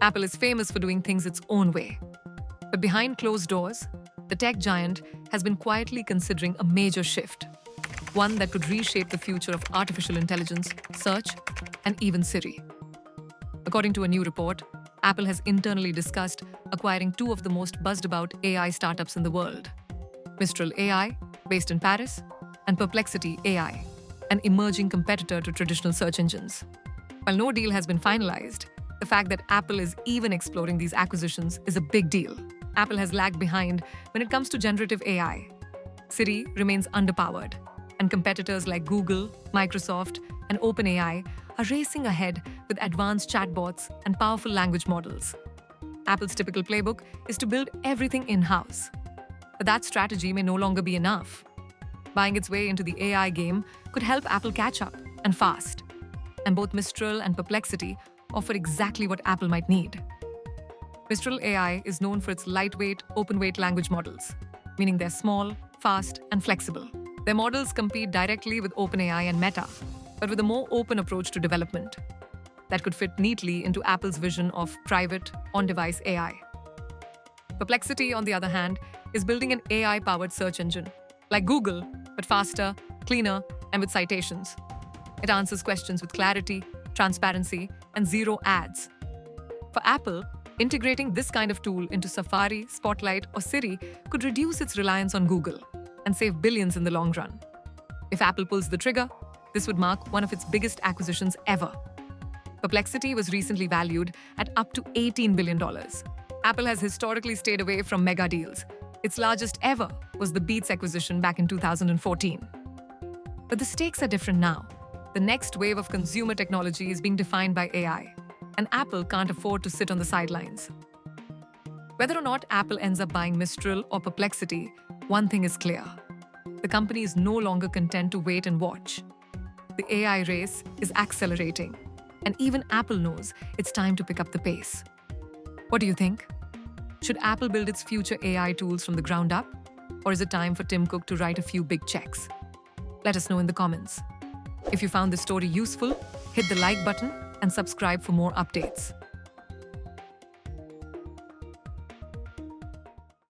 Apple is famous for doing things its own way. But behind closed doors, the tech giant has been quietly considering a major shift, one that could reshape the future of artificial intelligence, search, and even Siri. According to a new report, Apple has internally discussed acquiring two of the most buzzed-about AI startups in the world, Mistral AI, based in Paris, and Perplexity AI, an emerging competitor to traditional search engines. While no deal has been finalized, the fact that Apple is even exploring these acquisitions is a big deal. Apple has lagged behind when it comes to generative AI. Siri remains underpowered, and competitors like Google, Microsoft, and OpenAI are racing ahead with advanced chatbots and powerful language models. Apple's typical playbook is to build everything in-house. But that strategy may no longer be enough. Buying its way into the AI game could help Apple catch up, and fast. And both Mistral and Perplexity offer exactly what Apple might need. Mistral AI is known for its lightweight, open-weight language models, meaning they're small, fast, and flexible. Their models compete directly with OpenAI and Meta, but with a more open approach to development that could fit neatly into Apple's vision of private, on-device AI. Perplexity, on the other hand, is building an AI-powered search engine, like Google, but faster, cleaner, and with citations. It answers questions with clarity, transparency, and zero ads. For Apple, integrating this kind of tool into Safari, Spotlight, or Siri could reduce its reliance on Google and save billions in the long run. If Apple pulls the trigger, this would mark one of its biggest acquisitions ever. Perplexity was recently valued at up to $18 billion. Apple has historically stayed away from mega deals. Its largest ever was the Beats acquisition back in 2014. But the stakes are different now. The next wave of consumer technology is being defined by AI, and Apple can't afford to sit on the sidelines. Whether or not Apple ends up buying Mistral or Perplexity, one thing is clear. The company is no longer content to wait and watch. The AI race is accelerating, and even Apple knows it's time to pick up the pace. What do you think? Should Apple build its future AI tools from the ground up? Or is it time for Tim Cook to write a few big checks? Let us know in the comments. If you found this story useful, hit the like button and subscribe for more updates.